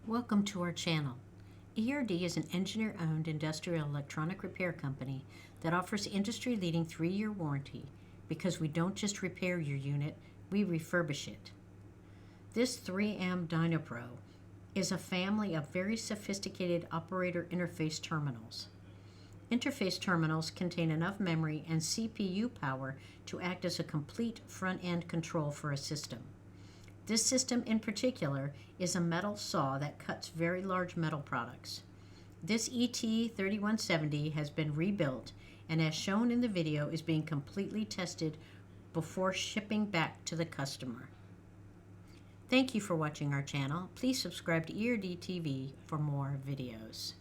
Welcome to our channel. ERD is an engineer-owned industrial electronic repair company that offers industry-leading 3-year warranty because we don't just repair your unit, we refurbish it. This 3M Dynapro is a family of very sophisticated operator interface terminals. Interface terminals contain enough memory and CPU power to act as a complete front-end control for a system. This system in particular is a metal saw that cuts very large metal products. This ET3170 has been rebuilt and, as shown in the video, is being completely tested before shipping back to the customer. Thank you for watching our channel. Please subscribe to ERD TV for more videos.